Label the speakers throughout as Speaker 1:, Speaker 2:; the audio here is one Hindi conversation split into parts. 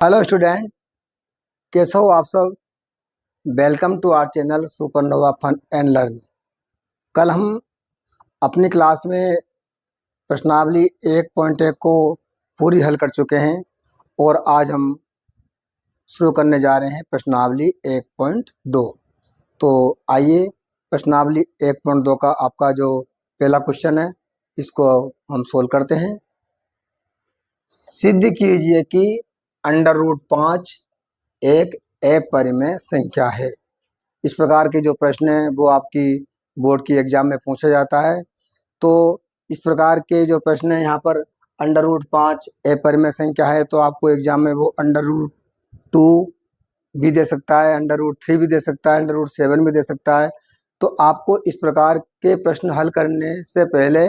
Speaker 1: हेलो स्टूडेंट, कैसे हो आप सब। Welcome to our channel Supernova Fun and Learn. कल हम अपनी क्लास में प्रश्नावली 1.1 को पूरी हल कर चुके हैं और आज हम शुरू करने जा रहे हैं प्रश्नावली 1.2। तो आइए प्रश्नावली 1.2 का आपका जो पहला क्वेश्चन है इसको हम सोल्व करते हैं। सिद्ध कीजिए कि √5 एक अपरिमेय संख्या है। इस प्रकार के जो प्रश्न हैं वो आपकी बोर्ड की एग्जाम में पूछा जाता है। तो इस प्रकार के जो प्रश्न हैं यहाँ पर √5 अपरिमेय संख्या है तो आपको एग्जाम में वो √2 भी दे सकता है, √3 भी दे सकता है, √7 भी दे सकता है। तो आपको इस प्रकार के प्रश्न हल करने से पहले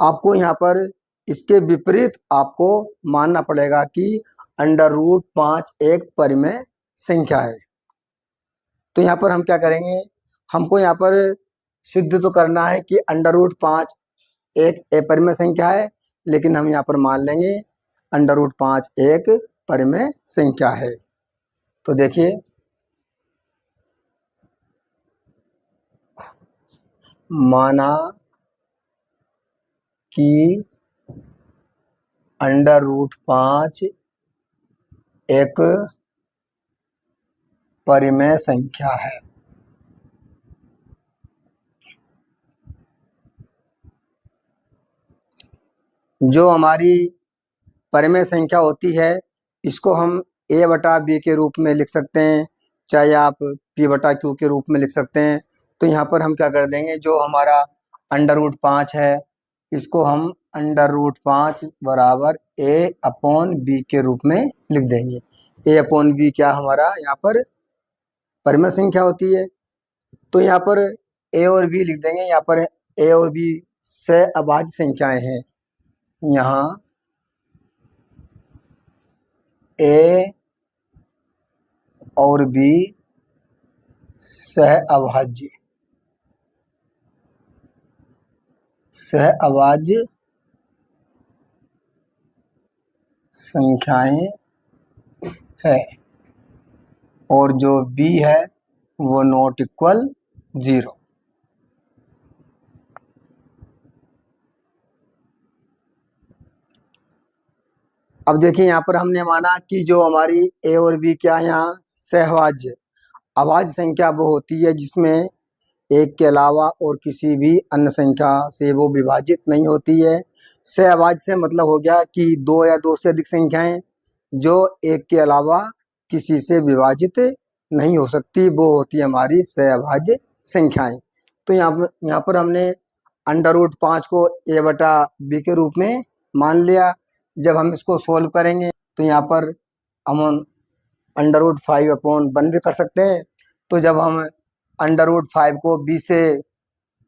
Speaker 1: आपको यहाँ पर इसके विपरीत आपको मानना पड़ेगा कि √5 एक परिमेय संख्या है। तो यहाँ पर हम क्या करेंगे, हमको यहाँ पर सिद्ध तो करना है कि √5 एक अपरिमेय संख्या है, लेकिन हम यहाँ पर मान लेंगे √5 एक परिमेय संख्या है। तो देखिए, माना कि √5 एक परिमेय संख्या है। जो हमारी परिमेय संख्या होती है इसको हम a/b के रूप में लिख सकते हैं, चाहे आप p/q के रूप में लिख सकते हैं। तो यहाँ पर हम क्या कर देंगे, जो हमारा √5 है इसको हम √5 बराबर a/b के रूप में लिख देंगे। a/b क्या हमारा यहाँ पर परिमेय संख्या होती है। तो यहाँ पर a और b लिख देंगे। यहाँ पर a और b से अभाज्य संख्याएं हैं। यहाँ a और b सह अभाज्य संख्याएं है और जो b है वो नॉट इक्वल 0। अब देखिए, यहाँ पर हमने माना कि जो हमारी a और b क्या है, यहाँ सहअभाज्य अभाज्य संख्या वो होती है जिसमें एक के अलावा और किसी भी अन्य संख्या से वो विभाजित नहीं होती है। सहअभाज्य से मतलब हो गया कि दो या दो से अधिक संख्याएं जो एक के अलावा किसी से विभाजित नहीं हो सकती, वो होती है हमारी सहअभाज्य संख्याएं। तो यहाँ पर हमने √5 को a/b के रूप में मान लिया। जब हम इसको सोल्व करेंगे तो यहाँ पर हम √5/1 भी कर सकते हैं। तो जब हम √5 को b से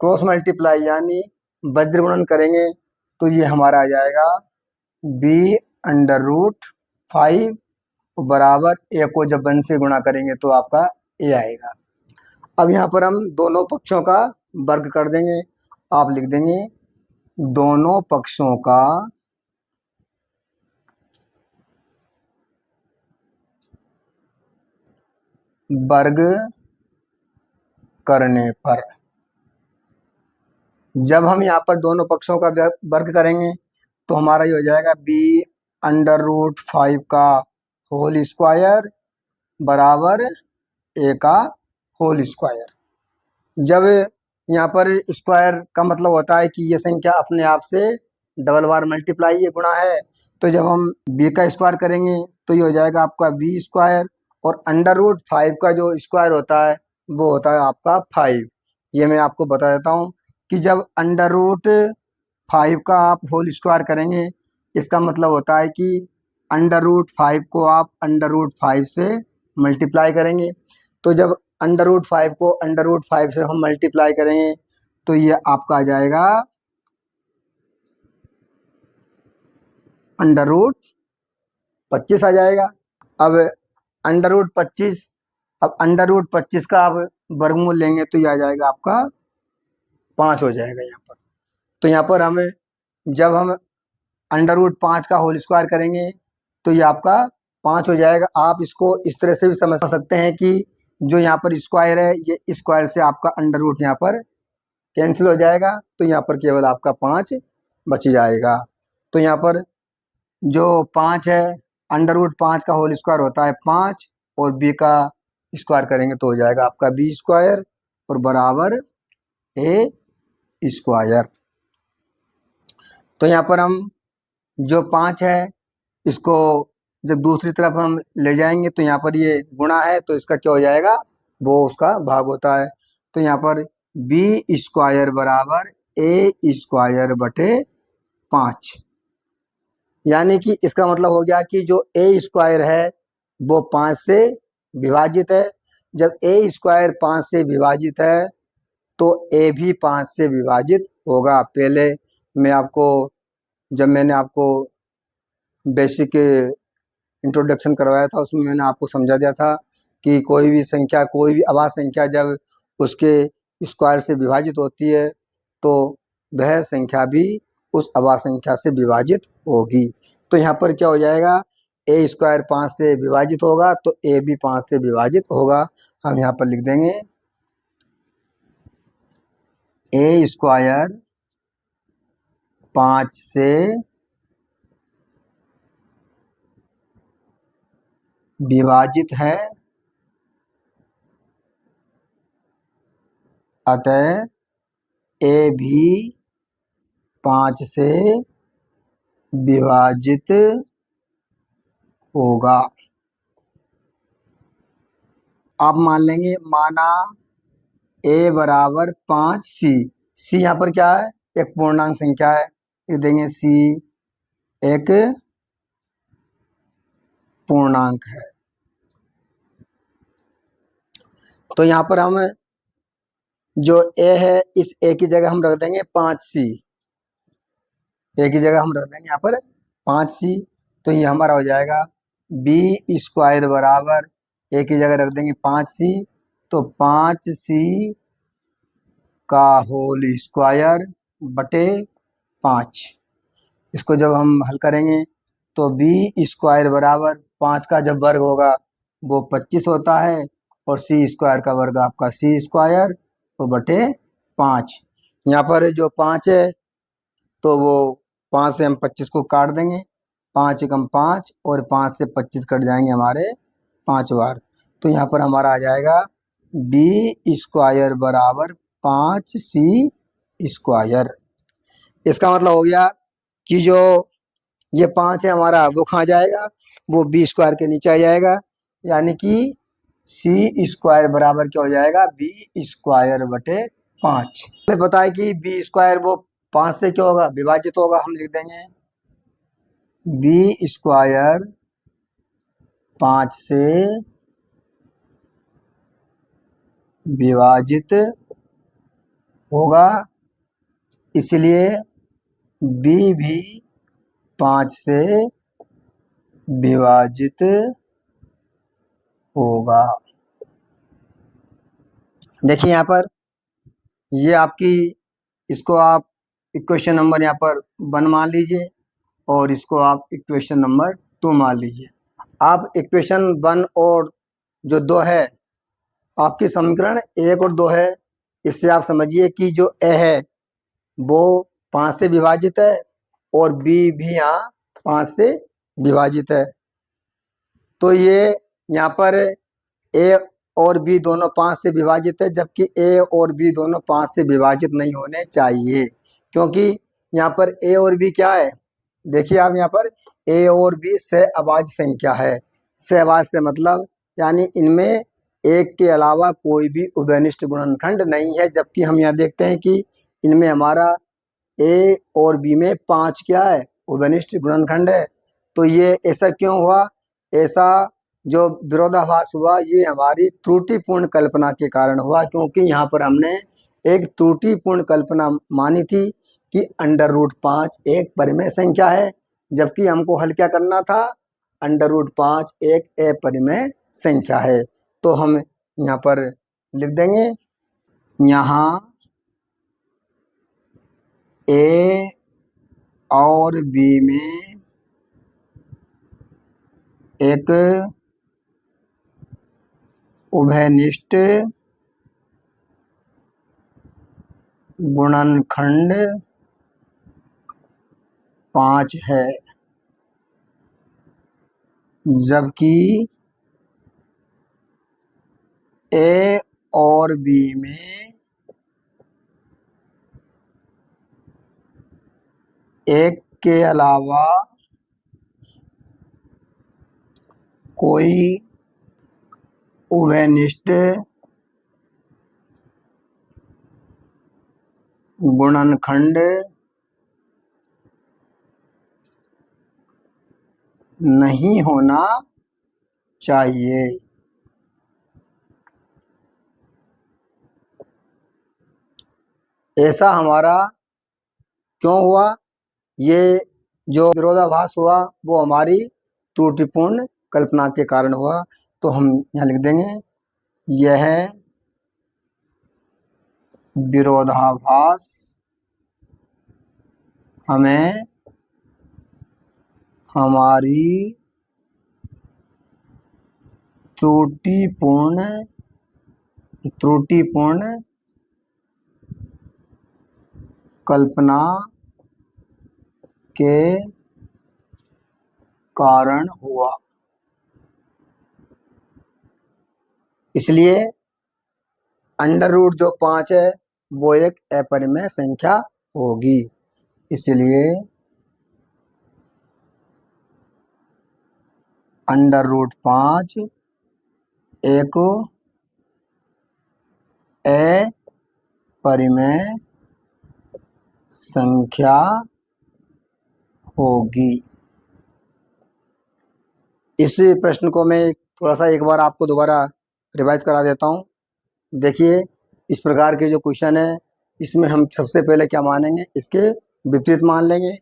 Speaker 1: क्रॉस मल्टीप्लाई यानी वज्र गुणन करेंगे तो ये हमारा आ जाएगा b√5 बराबर a को जब 1 से गुणा करेंगे तो आपका a आएगा। अब यहाँ पर हम दोनों पक्षों का वर्ग कर देंगे। आप लिख देंगे दोनों पक्षों का वर्ग करने पर, जब हम यहाँ पर दोनों पक्षों का वर्ग करेंगे तो हमारा ये हो जाएगा b√5 का होल स्क्वायर बराबर a का होल स्क्वायर। जब यहाँ पर स्क्वायर का मतलब होता है कि ये संख्या अपने आप से डबल बार मल्टीप्लाई ये गुणा है। तो जब हम b का स्क्वायर करेंगे तो ये हो जाएगा आपका b² और √5 का जो स्क्वायर होता है वो होता है आपका 5। ये मैं आपको बता देता हूँ कि जब √5 का आप होल स्क्वायर करेंगे इसका मतलब होता है कि √5 को आप √5 से मल्टीप्लाई करेंगे। तो जब √5 को √5 से हम मल्टीप्लाई करेंगे तो ये आपका आ जाएगा √25 आ जाएगा। अब √25 √25 का आप वर्गमूल लेंगे तो ये आ जाएगा आपका 5 हो जाएगा यहाँ पर। तो यहाँ पर हमें जब हम √5 का होल स्क्वायर करेंगे तो ये आपका 5 हो जाएगा। आप इसको इस तरह से भी समझ सकते हैं कि जो यहाँ पर स्क्वायर है, ये स्क्वायर से आपका अंडर रूट यहाँ पर कैंसिल हो जाएगा, तो यहाँ पर केवल आपका 5 बच जाएगा। तो यहाँ पर जो 5 है, अंडर रूट 5 का होल स्क्वायर होता है 5, और बी का स्क्वायर करेंगे तो हो जाएगा आपका बी स्क्वायर और बराबर ए स्क्वायर। तो यहाँ पर हम जो 5 है इसको जब दूसरी तरफ हम ले जाएंगे तो यहाँ पर ये गुणा है, तो इसका क्या हो जाएगा, वो उसका भाग होता है। तो यहाँ पर बी स्क्वायर बराबर ए स्क्वायर बटे 5, यानी कि इसका मतलब हो गया कि जो ए स्क्वायर है वो 5 से विभाजित है। जब ए स्क्वायर 5 से विभाजित है तो ए भी 5 से विभाजित होगा। पहले जब मैंने आपको बेसिक इंट्रोडक्शन करवाया था उसमें मैंने आपको समझा दिया था कि कोई भी संख्या, कोई भी अभाज्य संख्या जब उसके स्क्वायर से विभाजित होती है तो वह संख्या भी उस अभाज्य संख्या से विभाजित होगी। तो यहाँ पर क्या हो जाएगा, ए स्क्वायर 5 से विभाजित होगा तो ए भी 5 से विभाजित होगा। हम यहाँ पर लिख देंगे ए स्क्वायर 5 से विभाजित है, अतः ए भी 5 से विभाजित होगा। आप मान लेंगे, माना ए बराबर 5 सी यहाँ पर क्या है, एक पूर्णांक संख्या है, लिख देंगे सी एक पूर्णांक है। तो यहाँ पर हम जो ए है इस ए की जगह हम रख देंगे 5C, ए की जगह हम रख देंगे यहाँ पर 5C। तो ये हमारा हो जाएगा बी स्क्वायर बराबर ए की जगह रख देंगे 5C, तो 5C का होल स्क्वायर बटे 5। इसको जब हम हल करेंगे तो बी स्क्वायर बराबर 5 का जब वर्ग होगा वो 25 होता है, और सी स्क्वायर का वर्ग आपका सी स्क्वायर तो बटे 5। यहाँ पर जो 5 है तो वो 5 से हम 25 को काट देंगे, 5 एकम 5 और 5 से 25 कट जाएंगे हमारे 5 बार। तो यहाँ पर हमारा आ जाएगा बी स्क्वायर बराबर 5C स्क्वायर। इसका मतलब हो गया कि जो ये 5 है हमारा वो कहाँ जाएगा, वो बी स्क्वायर के नीचे आ जाएगा, यानी कि सी स्क्वायर बराबर क्या हो जाएगा, बी स्क्वायर बटे 5। हमें पता है कि बी स्क्वायर वो 5 से क्या होगा, विभाजित होगा। हम लिख देंगे बी स्क्वायर 5 से विभाजित होगा, इसलिए बी भी 5 से विभाजित होगा। देखिए यहाँ पर ये आपकी, इसको आप इक्वेशन नंबर यहाँ पर 1 मान लीजिए और इसको आप इक्वेशन नंबर 2 मान लीजिए। आप इक्वेशन 1 और जो 2 है, आपकी समीकरण 1 और 2 है, इससे आप समझिए कि जो ए है वो 5 से विभाजित है और बी भी यहाँ 5 से विभाजित है। तो ये यहाँ पर ए और बी दोनों 5 से विभाजित है, जबकि ए और बी दोनों 5 से विभाजित नहीं होने चाहिए, क्योंकि यहाँ पर ए और बी क्या है, देखिए आप यहाँ पर ए और बी सहअभाज्य संख्या है। सहअभाज्य से मतलब यानी इनमें एक के अलावा कोई भी उभयनिष्ठ गुणनखंड नहीं है, जबकि हम यहाँ देखते हैं कि इनमें हमारा ए और बी में 5 क्या है, उभयनिष्ठ गुणनखंड है। तो ये ऐसा क्यों हुआ, ऐसा जो विरोधाभास हुआ ये हमारी त्रुटिपूर्ण कल्पना के कारण हुआ, क्योंकि यहाँ पर हमने एक त्रुटिपूर्ण कल्पना मानी थी कि अंडर रूट 5 एक परिमेय संख्या है, जबकि हमको हल क्या करना था, अंडर रूट 5 एक अपरिमेय संख्या है। तो हम यहाँ पर लिख देंगे, यहाँ ए और बी में एक उभयनिष्ठ गुणनखंड 5 है, जबकि ए और बी में एक के अलावा कोई उभयनिष्ठ गुणनखंड नहीं होना चाहिए। ऐसा हमारा क्यों हुआ? ये जो विरोधाभास हुआ वो हमारी त्रुटिपूर्ण कल्पना के कारण हुआ। तो हम यहाँ लिख देंगे, यह विरोधाभास हमें हमारी त्रुटिपूर्ण कल्पना के कारण हुआ। इसलिए अंडर रूट जो 5 है वो एक अपरिमेय संख्या होगी। इसलिए अंडर रूट 5 एक अपरिमेय संख्या होगी। इस प्रश्न को मैं थोड़ा सा एक बार आपको दोबारा रिवाइज करा देता हूँ। देखिए, इस प्रकार के जो क्वेश्चन है इसमें हम सबसे पहले क्या मानेंगे, इसके विपरीत मान लेंगे।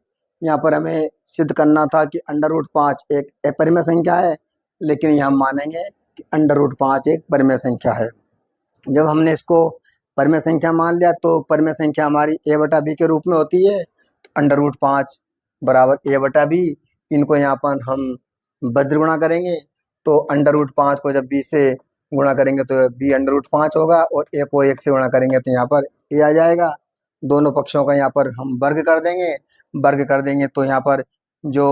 Speaker 1: यहाँ पर हमें सिद्ध करना था कि अंडर रूट 5 एक अपरिमेय संख्या है, लेकिन यहाँ मानेंगे कि अंडर रूट 5 एक परिमेय संख्या है। जब हमने इसको परिमेय संख्या मान लिया तो परिमेय संख्या हमारी a बटा b के रूप में होती है। तो अंडर रूट 5 बराबर a बटा b, इनको यहाँ पर हम वज्र गुणा करेंगे तो अंडर रूट 5 को जब b से गुणा करेंगे तो b अंडर रूट 5 होगा, और a को 1 से गुणा करेंगे तो यहाँ पर a आ जाएगा। दोनों पक्षों का यहाँ पर हम वर्ग कर देंगे तो यहाँ पर जो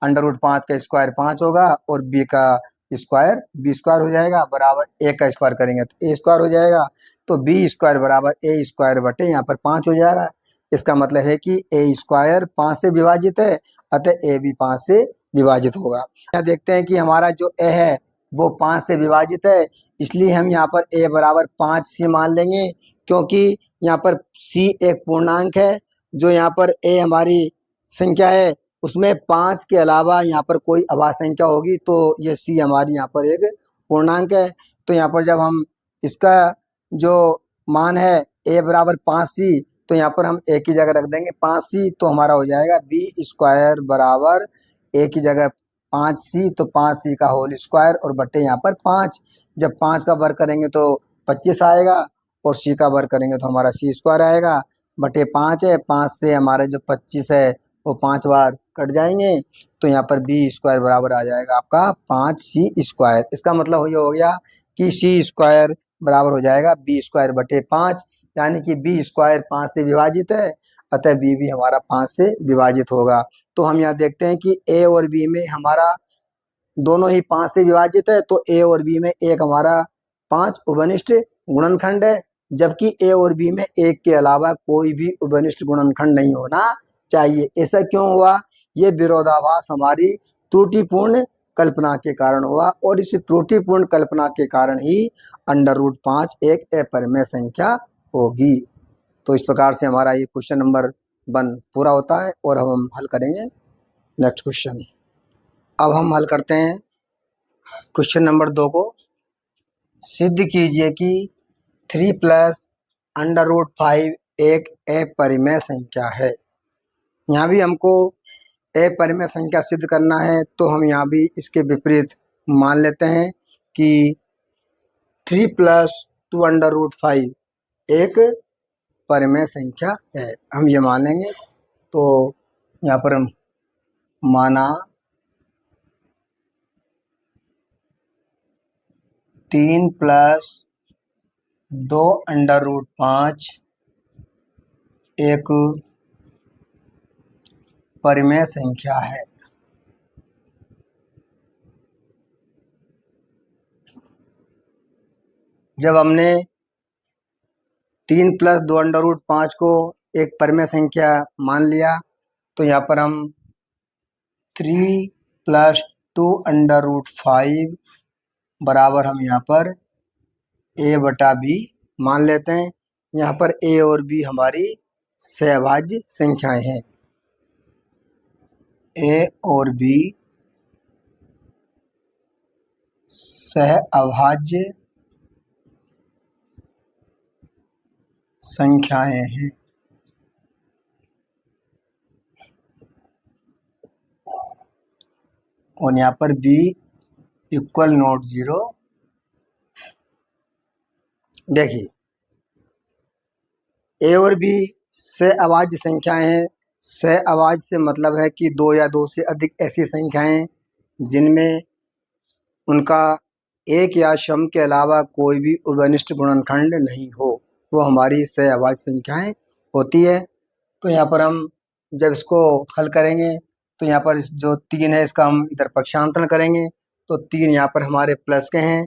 Speaker 1: अंडर रूट 5 का स्क्वायर 5 होगा और b का स्क्वायर b स्क्वायर हो जाएगा, बराबर a का स्क्वायर करेंगे तो a स्क्वायर हो जाएगा। तो b स्क्वायर बराबर a स्क्वायर बटे यहाँ पर 5 हो जाएगा। इसका मतलब है कि a स्क्वायर 5 से विभाजित है, अतः a भी 5 से विभाजित होगा। यहाँ देखते हैं कि हमारा जो a है वो 5 से विभाजित है, इसलिए हम यहाँ पर a बराबर 5 c मान लेंगे, क्योंकि यहाँ पर c एक पूर्णांक है। जो यहाँ पर a हमारी संख्या है उसमें 5 के अलावा यहाँ पर कोई अभाज्य संख्या होगी, तो ये c हमारी यहाँ पर एक पूर्णांक है। तो यहाँ पर जब हम इसका जो मान है a बराबर 5c, तो यहाँ पर हम a की जगह रख देंगे 5c, तो हमारा हो जाएगा b स्क्वायर बराबर a की जगह 5c, तो 5c का होल स्क्वायर और बटे यहाँ पर 5। जब 5 का वर्ग करेंगे तो 25 आएगा, और c का वर्ग करेंगे तो हमारा c स्क्वायर आएगा, बटे 5 है। 5 से हमारे जो 25 है वो 5 बार कट जाएंगे, तो यहाँ पर b स्क्वायर बराबर आ जाएगा आपका 5c स्क्वायर। इसका मतलब ये हो गया कि c स्क्वायर बराबर हो जाएगा b स्क्वायर बटे 5, यानी कि b स्क्वायर 5 से विभाजित है, अतः b भी हमारा 5 से विभाजित होगा। तो हम यहाँ देखते हैं कि a और b में हमारा दोनों ही 5 से विभाजित है, तो a और b में एक हमारा 5 उभयनिष्ठ गुणनखंड है, जबकि a और b में एक के अलावा कोई भी उभयनिष्ठ गुणनखंड नहीं होना चाहिए। ऐसा क्यों हुआ? ये विरोधाभास हमारी त्रुटिपूर्ण कल्पना के कारण हुआ, और इस त्रुटिपूर्ण कल्पना के कारण ही अंडर रूट 5 एक अपरिमेय संख्या होगी। तो इस प्रकार से हमारा ये क्वेश्चन नंबर 1 पूरा होता है, और अब हम हल करेंगे नेक्स्ट क्वेश्चन। अब हम हल करते हैं क्वेश्चन नंबर 2 को। सिद्ध कीजिए कि 3 प्लस अंडर रूट 5 एक अपरिमेय संख्या है। यहाँ भी हमको अपरिमेय संख्या सिद्ध करना है, तो हम यहाँ भी इसके विपरीत मान लेते हैं कि 3 प्लस 2 अंडर रूट 5 एक परिमेय संख्या है, हम ये मान लेंगे। तो यहाँ पर हम माना 3 प्लस 2√5 एक परिमेय संख्या है। जब हमने 3 प्लस 2√5 को एक परिमेय संख्या मान लिया तो यहाँ पर हम 3 प्लस 2√5 बराबर हम यहाँ पर a/b मान लेते हैं। यहाँ पर a और b हमारी सहभाज्य संख्याएं हैं। a और b सहअभाज्य संख्याएं हैं। और यहाँ पर b इक्वल नॉट 0। देखिए a और b सहअभाज्य संख्याएं हैं। सहअभाज्य से मतलब है कि दो या दो से अधिक ऐसी संख्याएं जिनमें उनका एक या सम के अलावा कोई भी उभयनिष्ठ गुणनखंड नहीं हो, वो हमारी सहअभाज्य संख्याएं होती है। तो यहाँ पर हम जब इसको हल करेंगे तो यहाँ पर जो 3 है इसका हम इधर पक्षांतरण करेंगे तो 3 यहाँ पर हमारे प्लस के हैं।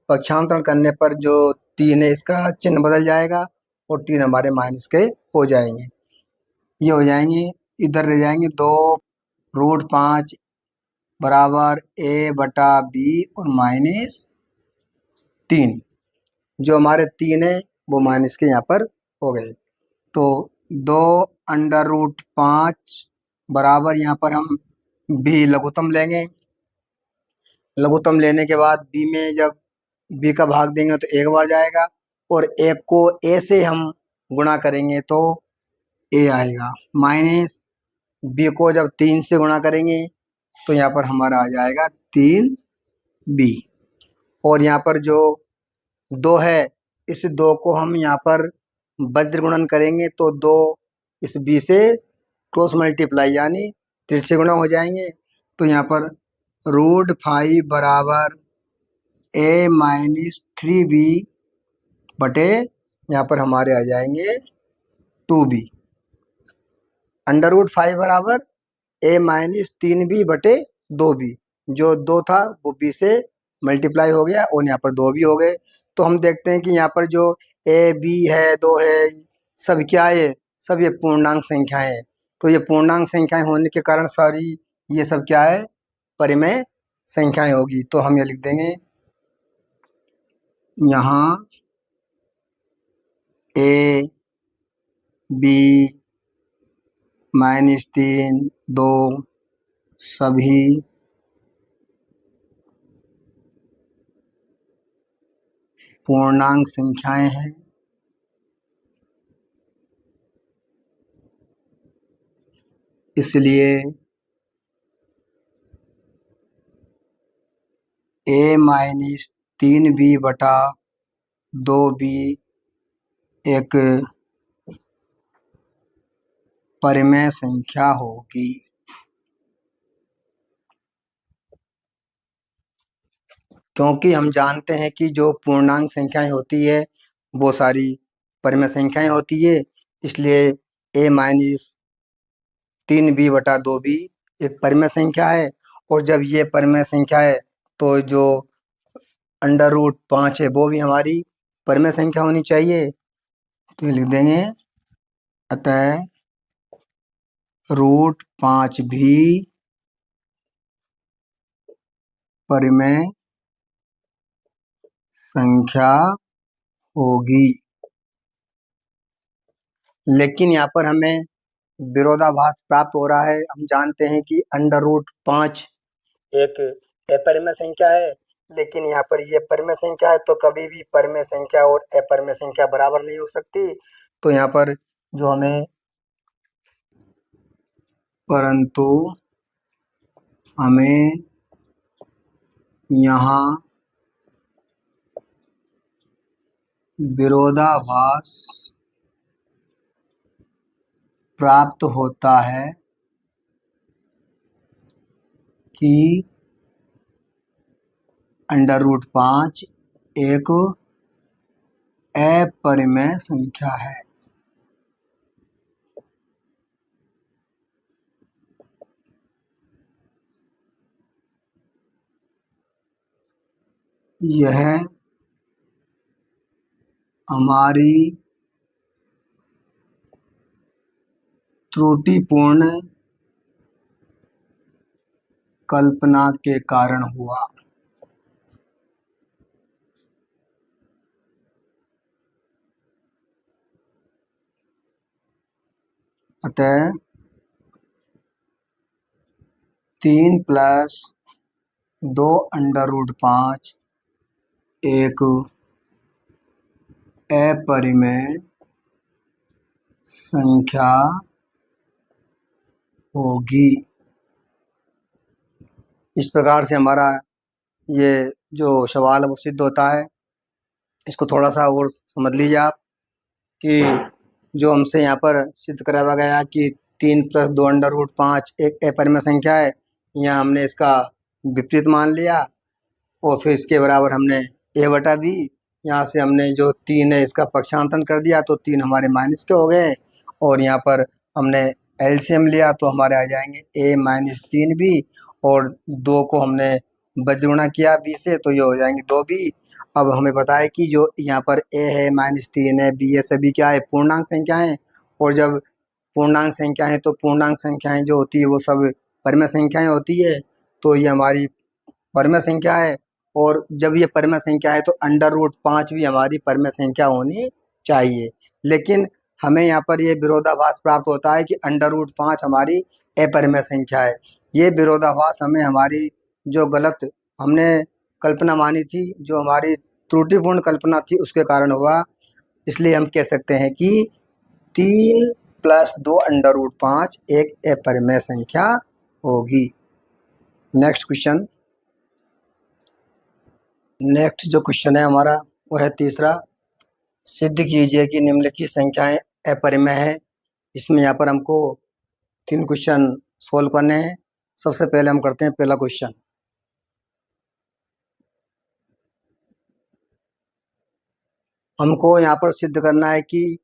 Speaker 1: पक्षांतरण करने पर जो 3 है इसका चिन्ह बदल जाएगा और 3 हमारे माइनस के हो जाएंगे। ये हो जाएंगे, इधर रह जाएंगे 2√5 बराबर a/b और -3। जो हमारे 3 है वो माइनस के यहाँ पर हो गए। तो 2√5 बराबर यहाँ पर हम b लघुत्तम लेंगे। लघुत्तम लेने के बाद b में जब b का भाग देंगे तो एक बार जाएगा और एक को a से हम गुणा करेंगे तो a आएगा। माइनस b को जब 3 से गुणा करेंगे तो यहाँ पर हमारा आ जाएगा 3b। और यहाँ पर जो 2 है इस 2 को हम यहाँ पर वज्र गुणन करेंगे तो 2 इस b से क्रॉस मल्टीप्लाई यानी तिरछे गुणा हो जाएंगे। तो यहाँ पर √5 बराबर a-3b बटे यहाँ पर हमारे आ जाएंगे 2b। √5 बराबर a-3b बटे 2b। जो 2 था वो b से मल्टीप्लाई हो गया और यहाँ पर 2 भी हो गए। तो हम देखते हैं कि यहाँ पर जो a b है 2 है सब क्या है, सब ये पूर्णांक संख्याएं हैं। तो ये पूर्णांक संख्याएं होने के कारण सारी ये सब क्या है, परिमेय संख्याएं होगी। तो हम ये लिख देंगे यहाँ a b -3 2 सभी पूर्णांक संख्याएं हैं। इसलिए a-3b बटा 2b एक परिमेय संख्या होगी। क्योंकि हम जानते हैं कि जो पूर्णांक संख्याएं होती है वो सारी परिमेय संख्याएं होती है। इसलिए a-3b बटा 2b एक परिमेय संख्या है। और जब ये परिमेय संख्या है तो जो √5 है वो भी हमारी परिमेय संख्या होनी चाहिए। तो ये लिख देंगे अतः √5 भी परिमेय संख्या होगी। लेकिन यहाँ पर हमें विरोधाभास प्राप्त हो रहा है। हम जानते हैं कि √5 एक अपरिमेय संख्या है, लेकिन यहाँ पर ये परिमेय संख्या है तो कभी भी परिमेय संख्या और अपरिमेय संख्या बराबर नहीं हो सकती। तो यहाँ पर जो हमें परंतु हमें यहाँ विरोधाभास प्राप्त होता है कि √5 एक अपरिमेय संख्या है। यह हमारी त्रुटिपूर्ण कल्पना के कारण हुआ। अतः 3 + 2 √5 एक अपरिमेय संख्या होगी। इस प्रकार से हमारा ये जो सवाल है वो सिद्ध होता है। इसको थोड़ा सा और समझ लीजिए आप कि जो हमसे यहाँ पर सिद्ध कराया गया कि 3 + 2 √5 एक अपरिमेय संख्या है, यहाँ हमने इसका विपरीत मान लिया और फिर इसके बराबर हमने a/b, यहाँ से हमने जो 3 है इसका पक्षांतरण कर दिया तो 3 हमारे माइनस के हो गए और यहाँ पर हमने एलसीएम लिया तो हमारे आ जाएंगे a - 3b और 2 को हमने बजगुणा किया b से तो ये हो जाएंगे 2b। अब हमें पता है कि जो यहाँ पर a है -3 है b है सभी क्या है पूर्णांक संख्याएं, और जब पूर्णांक संख्याएं तो पूर्णांक संख्याएं जो होती है वो सब परिमेय संख्याएं होती है, तो ये हमारी परिमेय संख्या है। और जब ये परिमेय संख्या है तो √5 भी हमारी परिमेय संख्या होनी चाहिए, लेकिन हमें यहाँ पर ये विरोधाभास प्राप्त होता है कि √5 हमारी अपरिमेय संख्या है। ये विरोधाभास हमें हमारी जो गलत हमने कल्पना मानी थी, जो हमारी त्रुटिपूर्ण कल्पना थी उसके कारण हुआ। इसलिए हम कह सकते हैं कि 3 + 2 √5 एक अपरिमेय संख्या होगी। नेक्स्ट जो क्वेश्चन है हमारा वो है तीसरा, सिद्ध कीजिए कि निम्नलिखित संख्याएं अपरिमेय है। इसमें यहाँ पर हमको 3 क्वेश्चन सोल्व करने हैं। सबसे पहले हम करते हैं पहला क्वेश्चन। हमको यहाँ पर सिद्ध करना है कि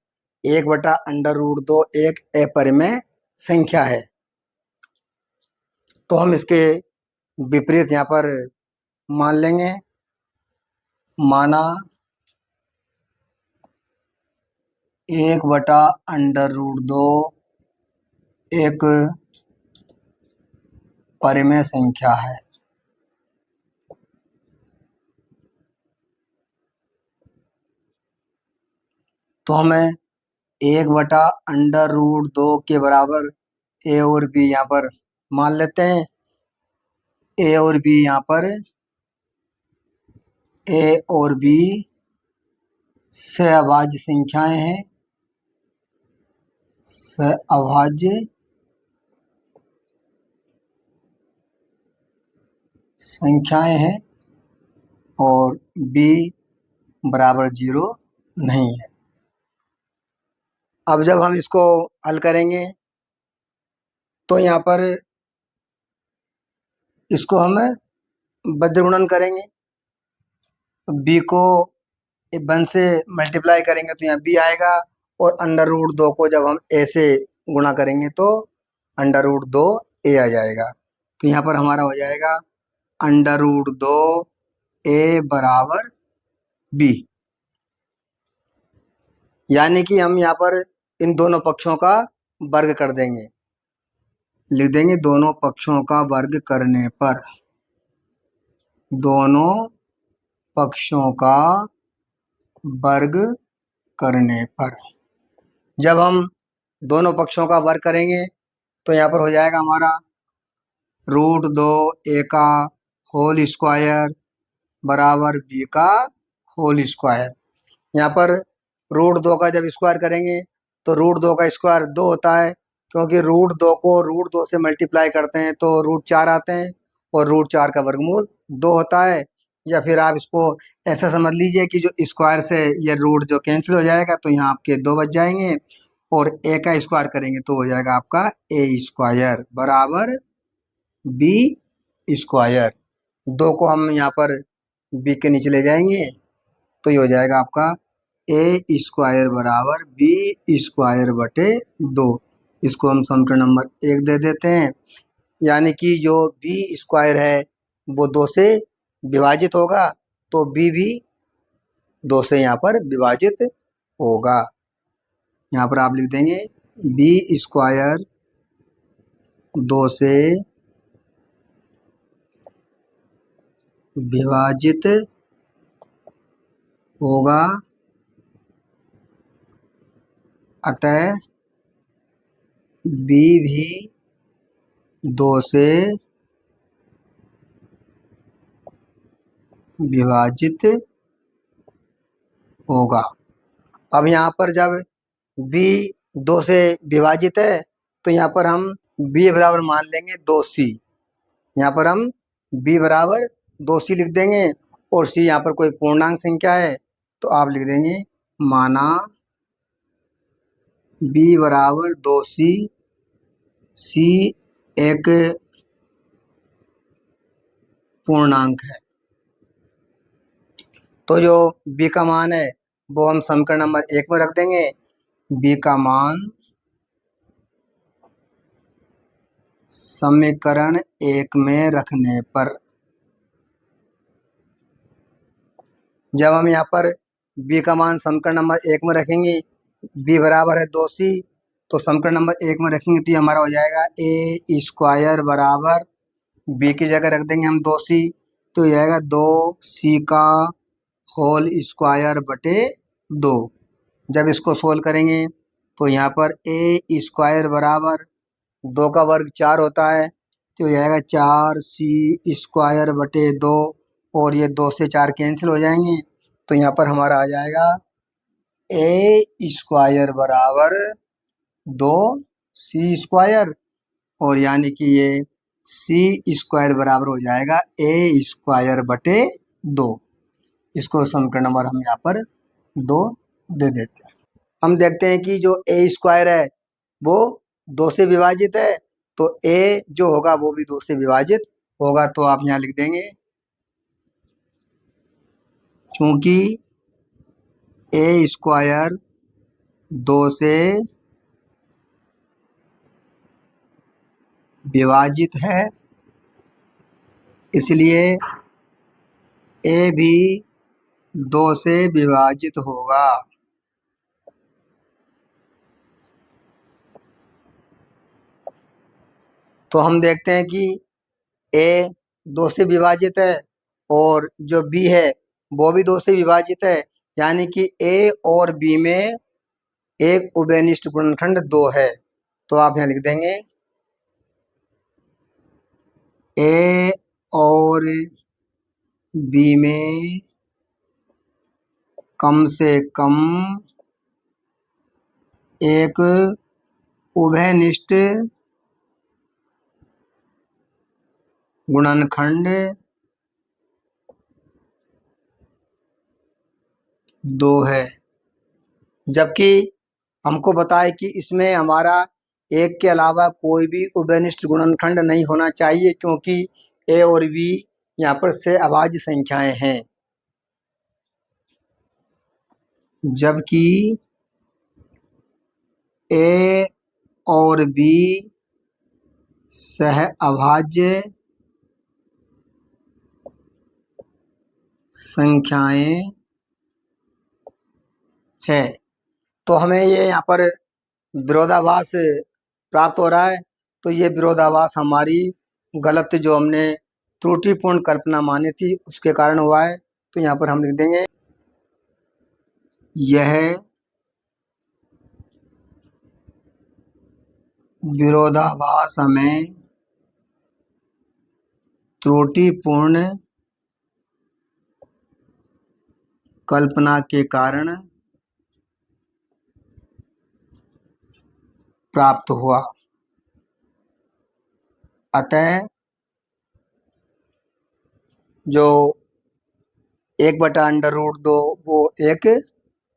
Speaker 1: 1/√2 एक अपरिमेय संख्या है। तो हम इसके विपरीत यहाँ पर मान लेंगे। माना 1/√2 एक परिमेय संख्या है। तो हमें 1/√2 के बराबर a और b यहाँ पर मान लेते हैं। a और b यहाँ पर a और b सहअभाज्य संख्याएं हैं। सहअभाज्य संख्याएं हैं और b बराबर 0 नहीं है। अब जब हम इसको हल करेंगे तो यहाँ पर इसको हम बज्रगुणन करेंगे। b को 1 से मल्टीप्लाई करेंगे तो यहाँ b आएगा और √2 को जब हम a से गुणा करेंगे तो √2 a आ जाएगा। तो यहाँ पर हमारा हो जाएगा √2 a बराबर b, यानी कि हम यहाँ पर इन दोनों पक्षों का वर्ग कर देंगे। लिख देंगे दोनों पक्षों का वर्ग करने पर, दोनों पक्षों का वर्ग करने पर जब हम दोनों पक्षों का वर्ग करेंगे तो यहाँ पर हो जाएगा हमारा √2 a का होल स्क्वायर बराबर b का होल स्क्वायर। यहाँ पर √2 का जब स्क्वायर करेंगे तो √2 का स्क्वायर 2 होता है, क्योंकि √2 को √2 से मल्टीप्लाई करते हैं तो √4 आते हैं और √4 का वर्गमूल 2 होता है। या फिर आप इसको ऐसा समझ लीजिए कि जो स्क्वायर से ये रूट जो कैंसिल हो जाएगा तो यहाँ आपके 2 बच जाएंगे और a का स्क्वायर करेंगे तो हो जाएगा आपका a² बराबर b²। 2 को हम यहाँ पर b के नीचे ले जाएंगे तो ये हो जाएगा आपका ए स्क्वायर बराबर बी स्क्वायर बटे 2। इसको हम समीकरण नंबर 1 दे देते हैं। यानी कि जो बी स्क्वायर है वो 2 से विभाजित होगा, तो बी भी 2 से यहाँ पर विभाजित होगा। यहाँ पर आप लिख देंगे बी स्क्वायर 2 से विभाजित होगा, अतः बी भी 2 से विभाजित होगा। अब यहाँ पर जब b 2 से विभाजित है तो यहाँ पर हम b बराबर मान लेंगे 2c। यहाँ पर हम b बराबर 2c लिख देंगे और c यहाँ पर कोई पूर्णांक संख्या है तो आप लिख देंगे माना b बराबर 2c, c एक पूर्णांक है। तो जो b का मान है वो हम समीकरण नंबर 1 में रख देंगे। b का मान समीकरण 1 में रखने पर जब हम यहाँ पर b का मान समीकरण नंबर 1 में रखेंगे, b बराबर है 2c, तो समीकरण नंबर 1 में रखेंगे तो ये हमारा हो जाएगा ए स्क्वायर बराबर b की जगह रख देंगे हम 2c, तो ये आएगा 2c का होल स्क्वायर बटे 2। जब इसको सोल्व करेंगे तो यहाँ पर ए स्क्वायर बराबर 2 का वर्ग 4 होता है, तो ये आएगा 4c स्क्वायर बटे 2 और ये 2 से 4 कैंसिल हो जाएंगे, तो यहाँ पर हमारा आ जाएगा ए स्क्वायर बराबर 2c स्क्वायर और यानी कि ये c स्क्वायर बराबर हो जाएगा ए स्क्वायर बटे 2। इसको समीकरण नंबर हम यहाँ पर 2 दे देते हैं। हम देखते हैं कि जो ए स्क्वायर है वो 2 से विभाजित है, तो ए जो होगा वो भी 2 से विभाजित होगा, तो आप यहाँ लिख देंगे चूंकि ए स्क्वायर 2 से विभाजित है इसलिए ए भी 2 से विभाजित होगा। तो हम देखते हैं कि ए 2 से विभाजित है और जो बी है वो भी 2 से विभाजित है, यानी कि ए और बी में एक उभयनिष्ठ गुणनखंड 2 है। तो आप यहाँ लिख देंगे ए और बी में कम से कम एक उभयनिष्ठ गुणनखंड 2 है, जबकि हमको बताए कि इसमें हमारा एक के अलावा कोई भी उभयनिष्ठ गुणनखंड नहीं होना चाहिए, क्योंकि ए और बी यहाँ पर से अभाज्य संख्याएं हैं, जबकि ए और बी सह अभाज्य संख्याएं है। तो हमें ये यहाँ पर विरोधाभास प्राप्त हो रहा है, तो ये विरोधाभास हमारी गलत जो हमने त्रुटिपूर्ण कल्पना मानी थी उसके कारण हुआ है। तो यहाँ पर हम लिख देंगे यह विरोधाभास हमें त्रुटिपूर्ण कल्पना के कारण प्राप्त हुआ, अतः जो 1/√2 वो एक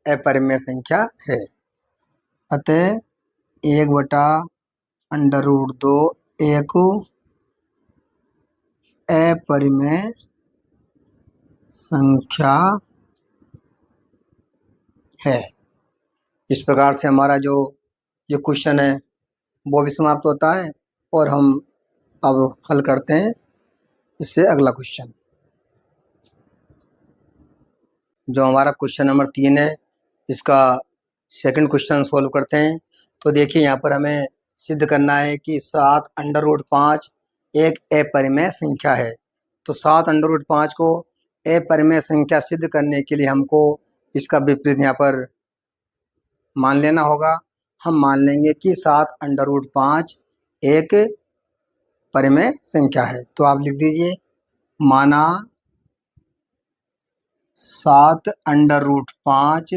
Speaker 1: अपरिमेय संख्या है। अतः 1/√2 एक अपरिमेय संख्या है। इस प्रकार से हमारा जो ये क्वेश्चन है वो भी समाप्त होता है और हम अब हल करते हैं इससे अगला क्वेश्चन। जो हमारा क्वेश्चन नंबर 3 है इसका सेकंड क्वेश्चन सोल्व करते हैं। तो देखिए यहाँ पर हमें सिद्ध करना है कि 7√5 एक अपरिमेय संख्या है। तो 7√5 को अपरिमेय संख्या सिद्ध करने के लिए हमको इसका विपरीत यहाँ पर मान लेना होगा। हम मान लेंगे कि 7√5 एक परिमेय संख्या है। तो आप लिख दीजिए, माना 7√5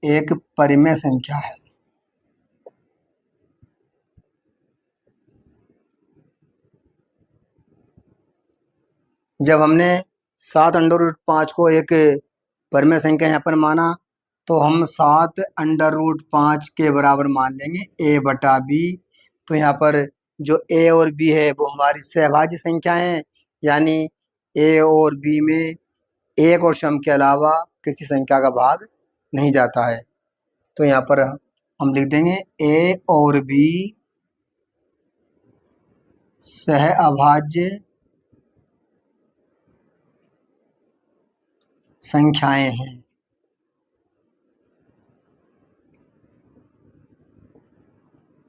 Speaker 1: एक परिमेय संख्या है। जब हमने 7√5 को एक परिमेय संख्या यहाँ पर माना तो हम 7√5 के बराबर मान लेंगे a/b। तो यहाँ पर जो a और b है वो हमारी सहभाज्य संख्या है, यानी a और b में एक और सम के अलावा किसी संख्या का भाग नहीं जाता है। तो यहाँ पर हम लिख देंगे a और b सह अभाज्य संख्याएं हैं।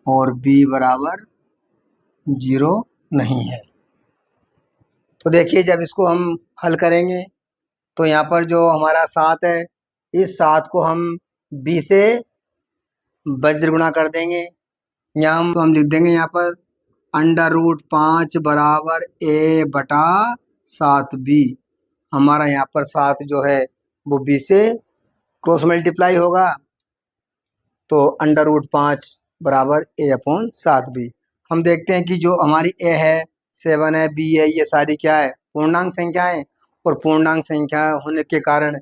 Speaker 1: और b बराबर 0 नहीं है। तो देखिए जब इसको हम हल करेंगे तो यहाँ पर जो हमारा 7 है, इस 7 को हम b से वज्र गुणा कर देंगे। यहाँ हम लिख देंगे यहाँ पर √5 बराबर a/7b। हमारा यहाँ पर 7 जो है वो b से क्रॉस मल्टीप्लाई होगा, तो √5 बराबर a/7b। हम देखते हैं कि जो हमारी a है, 7 है, b है, ये सारी क्या है, पूर्णांक संख्याएं। और पूर्णांक संख्या होने के कारण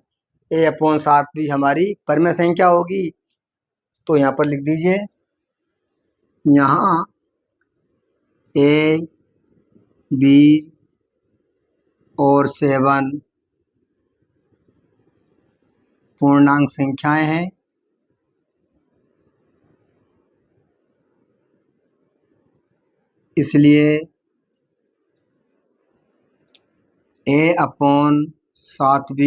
Speaker 1: a/7b हमारी परिमेय संख्या होगी। तो यहाँ पर लिख दीजिए, यहाँ a, b और 7 पूर्णांक संख्याएं हैं। इसलिए a/7b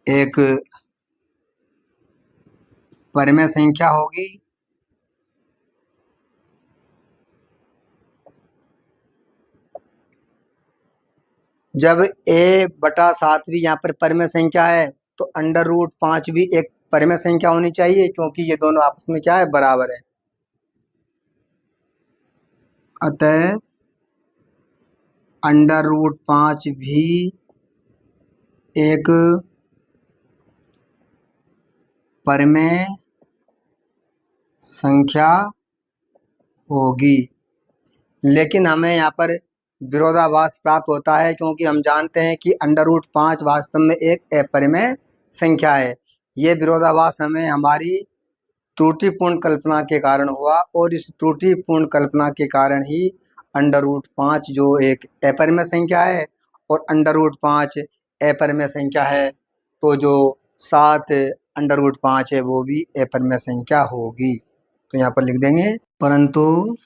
Speaker 1: एक परिमेय संख्या होगी। जब a/7 भी यहाँ पर परिमेय संख्या है तो √5 भी एक परिमेय संख्या होनी चाहिए, क्योंकि ये दोनों आपस में क्या है, बराबर है। अतः √5 भी एक परिमेय संख्या होगी। लेकिन हमें यहाँ पर विरोधाभास प्राप्त होता है, क्योंकि हम जानते हैं कि √5 वास्तव में एक अपरिमेय संख्या है। ये विरोधाभास हमें हमारी त्रुटिपूर्ण कल्पना के कारण हुआ, और इस त्रुटिपूर्ण कल्पना के कारण ही √5 जो एक अपरिमेय संख्या है और √5 अपरिमेय संख्या है, तो जो 7 √5 है वो भी अपरिमेय संख्या होगी। तो यहाँ पर लिख देंगे, परंतु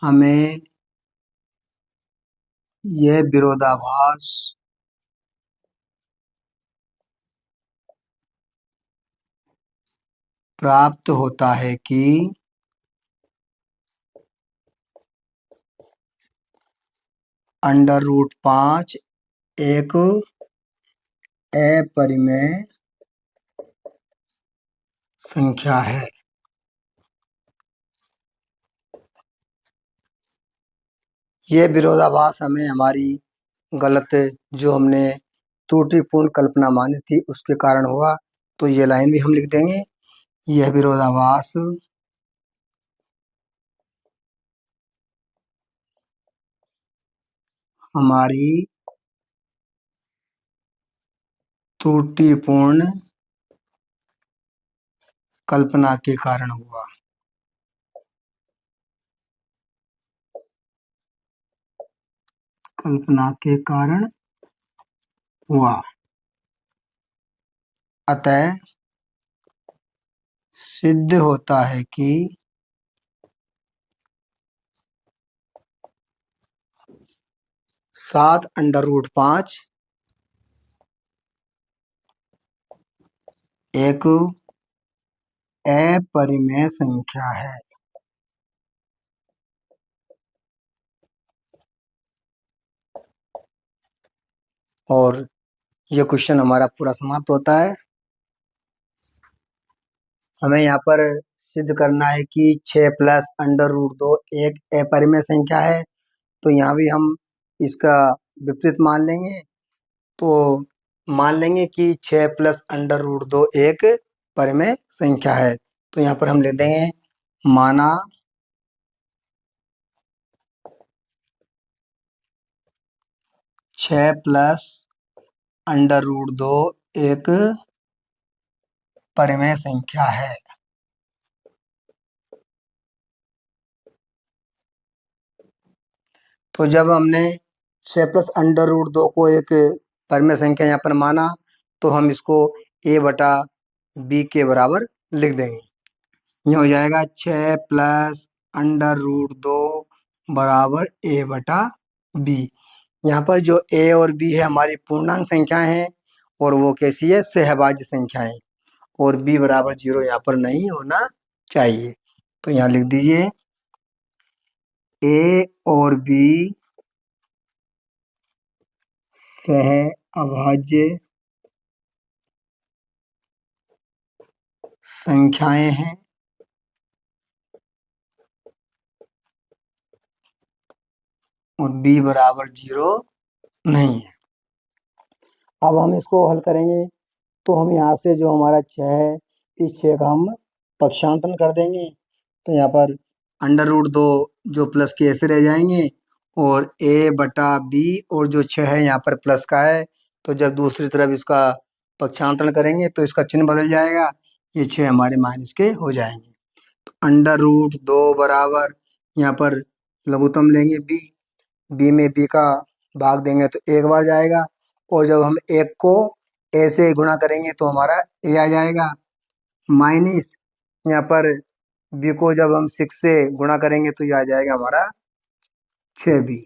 Speaker 1: हमें यह विरोधाभास प्राप्त होता है कि √5 एक अपरिमेय संख्या है। ये विरोधाभास हमें हमारी गलत, जो हमने त्रुटिपूर्ण कल्पना मानी थी, उसके कारण हुआ। तो ये लाइन भी हम लिख देंगे, यह विरोधाभास हमारी त्रुटिपूर्ण कल्पना के कारण हुआ। कल्पना के कारण हुआ। अतः सिद्ध होता है कि 7√5 एक अपरिमेय संख्या है। और ये क्वेश्चन हमारा पूरा समाप्त होता है। हमें यहाँ पर सिद्ध करना है कि 6 प्लस अंडर रूट 2 एक अपरिमेय संख्या है। तो यहाँ भी हम इसका विपरीत मान लेंगे। तो मान लेंगे कि 6 प्लस अंडर रूट 2 एक परिमेय संख्या है। तो यहाँ पर हम ले देंगे माना 6 प्लस अंडर रूट 2 एक परिमेय संख्या है। तो जब हमने 6 प्लस अंडर रूट 2 को एक परिमेय संख्या यहाँ पर माना, तो हम इसको a बटा b के बराबर लिख देंगे। ये हो जाएगा 6 प्लस अंडर रूट 2 बराबर a बटा b। यहाँ पर जो a और b है हमारी पूर्णांक संख्याएं हैं, और वो कैसी है, सहभाज्य संख्याएं। और b बराबर 0 यहाँ पर नहीं होना चाहिए। तो यहाँ लिख दीजिए a और b सहअभाज्य संख्याएं हैं और b बराबर 0 नहीं है। अब हम इसको हल करेंगे। तो हम यहाँ से जो हमारा 6 है, इस 6 का हम पक्षांतरण कर देंगे। तो यहाँ पर अंडर रूट 2 जो प्लस के ऐसे रह जाएंगे, और a बटा b और जो 6 है यहाँ पर प्लस का है। तो जब दूसरी तरफ इसका पक्षांतरण करेंगे तो इसका चिन्ह बदल जाएगा, ये 6 हमारे माइनस के हो जाएंगे। तो अंडर रूट 2 बराबर यहाँ पर लघुत्तम लेंगे b में b का भाग देंगे तो एक बार जाएगा, और जब हम एक को a से गुणा करेंगे तो हमारा a आ जाएगा, माइनस यहाँ पर b को जब हम 6 से गुणा करेंगे तो ये आ जाएगा हमारा 6b।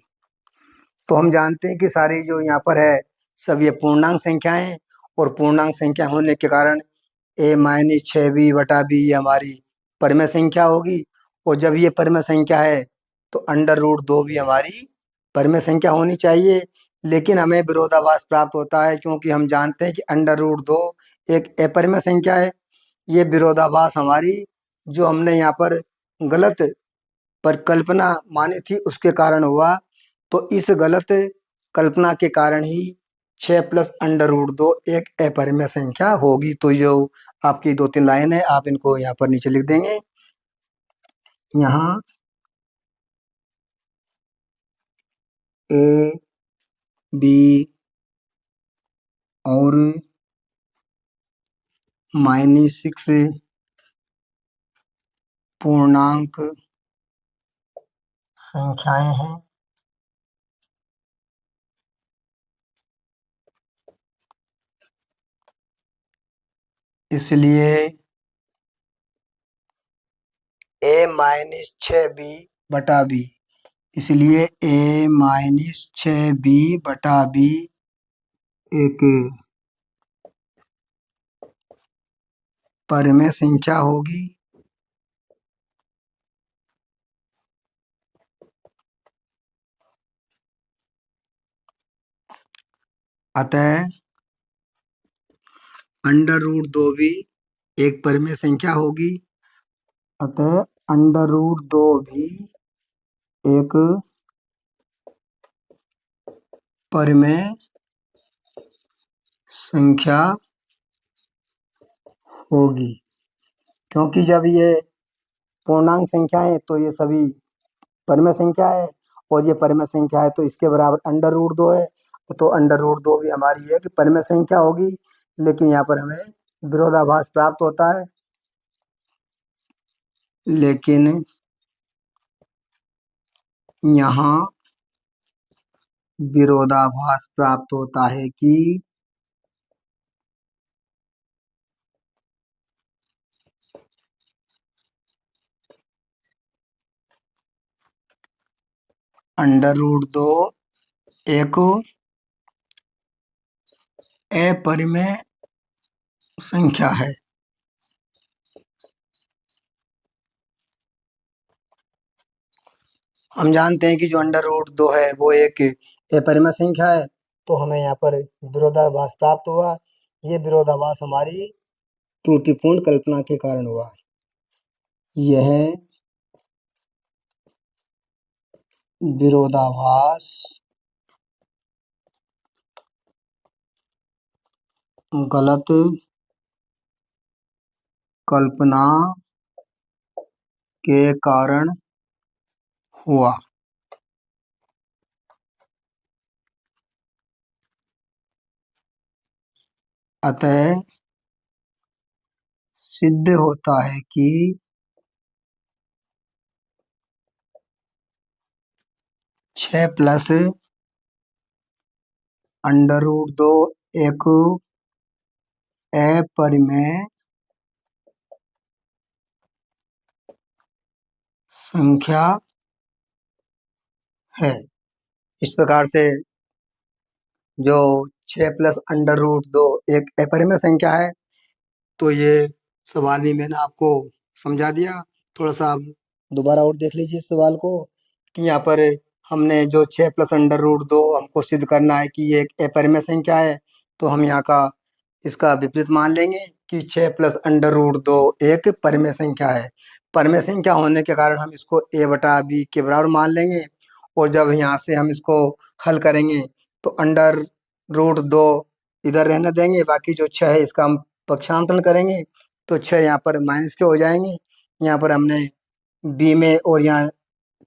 Speaker 1: तो हम जानते हैं कि सारी जो यहाँ पर है सब ये पूर्णांक संख्याएं हैं, और पूर्णांक संख्या होने के कारण a माइनस 6b बटा b ये हमारी परिमेय संख्या होगी। और जब ये परिमेय संख्या है तो अंडर रूट 2 भी हमारी परिमेय संख्या होनी चाहिए। लेकिन हमें विरोधाभास प्राप्त होता है, क्योंकि हम जानते हैं कि अंडर रूट 2 एक अपरिमेय संख्या है। ये विरोधाभास हमारी जो हमने यहाँ पर गलत परिकल्पना मानी थी उसके कारण हुआ। तो इस गलत कल्पना के कारण ही 6 प्लस अंडर रूट 2 एक अपरिमेय संख्या होगी। तो जो आपकी 2-3 लाइन है आप इनको यहाँ पर नीचे लिख देंगे। यहाँ a b और -6 पूर्णांक संख्याएं हैं। इसलिए a-6b बटा b, इसलिए a-6b बटा b एक परिमेय संख्या होगी। अतः अंडर रूट 2 भी एक परिमेय संख्या होगी। अतः अंडर रूट 2 भी एक परिमेय संख्या होगी, क्योंकि जब ये पूर्णांक संख्या है तो ये सभी परिमेय संख्या है, और ये परिमेय संख्या है तो इसके बराबर अंडर रूट 2 है। तो अंडर रूट 2 भी हमारी एक परिमेय संख्या होगी। लेकिन यहाँ पर हमें विरोधाभास प्राप्त होता है। लेकिन यहाँ विरोधाभास प्राप्त होता है कि √2 एक अपरिमेय संख्या है। हम जानते हैं कि जो √2 है वो एक अपरिमेय संख्या है, तो हमें यहाँ पर विरोधाभास प्राप्त हुआ। ये विरोधाभास हमारी त्रुटिपूर्ण कल्पना के कारण हुआ। यह विरोधाभास गलत कल्पना के कारण हुआ। अतः सिद्ध होता है कि 6 प्लस √2 एक अपरिमेय संख्या है। इस प्रकार से जो 6 प्लस √2 एक अपरिमेय संख्या है, तो ये सवाल भी मैंने आपको समझा दिया। थोड़ा सा आप दोबारा और देख लीजिए इस सवाल को कि यहाँ पर हमने जो 6 प्लस √2 हमको सिद्ध करना है कि ये एक अपरिमेय संख्या है, तो हम यहाँ का इसका विपरीत मान लेंगे कि 6 प्लस √2 एक परिमेय संख्या है। परिमेय संख्या होने के कारण हम इसको a/b के बराबर मान लेंगे, और जब यहाँ से हम इसको हल करेंगे तो √2 इधर रहने देंगे, बाकी जो 6 है इसका हम पक्षांतरण करेंगे, तो 6 यहाँ पर माइनस के हो जाएंगे। यहाँ पर हमने b में, और यहाँ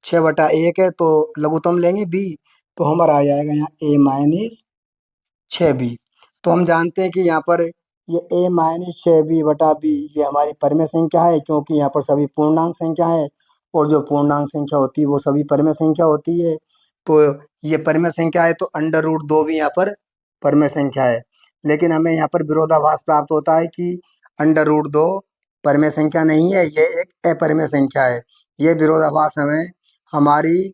Speaker 1: 6/1 है तो लघुत्तम लेंगे b, तो हमारा आ जाएगा यहाँ a-6b। तो हम जानते हैं कि यहाँ पर ये a-6b/b ये हमारी परिमेय संख्या है, क्योंकि यहाँ पर सभी पूर्णांक संख्या है, और जो पूर्णांक संख्या होती है वो सभी परिमेय संख्या होती है। तो ये परिमेय संख्या है, तो √2 भी यहाँ पर परिमेय संख्या है। लेकिन हमें यहाँ पर विरोधाभास प्राप्त होता है कि √2 परिमेय संख्या नहीं है, ये एक अपरिमेय संख्या है। ये विरोधाभास हमें हमारी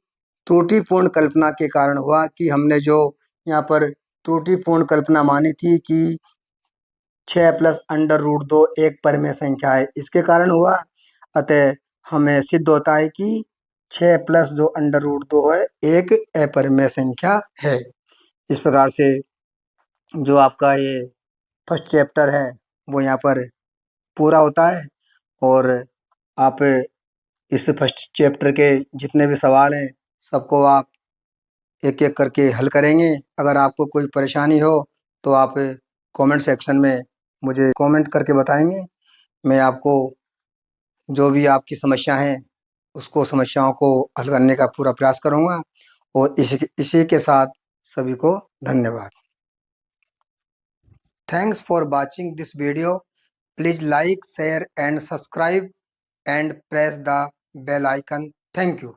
Speaker 1: त्रुटिपूर्ण कल्पना के कारण हुआ कि हमने जो यहाँ पर त्रुटिपूर्ण कल्पना मानी थी कि 6 प्लस √2 एक परिमेय संख्या है, इसके कारण हुआ। अतः हमें सिद्ध होता है कि 6 प्लस जो √2 है एक अपरिमेय संख्या है। इस प्रकार से जो आपका ये फर्स्ट चैप्टर है वो यहाँ पर पूरा होता है, और आप इस फर्स्ट चैप्टर के जितने भी सवाल हैं सबको आप एक एक करके हल करेंगे। अगर आपको कोई परेशानी हो तो आप कमेंट सेक्शन में मुझे कमेंट करके बताएंगे। मैं आपको जो भी आपकी समस्या है उसको समस्याओं को हल करने का पूरा प्रयास करूँगा, और इसी के साथ सभी को धन्यवाद। Thanks for watching this video. Please like, share and subscribe and press the bell icon. Thank you.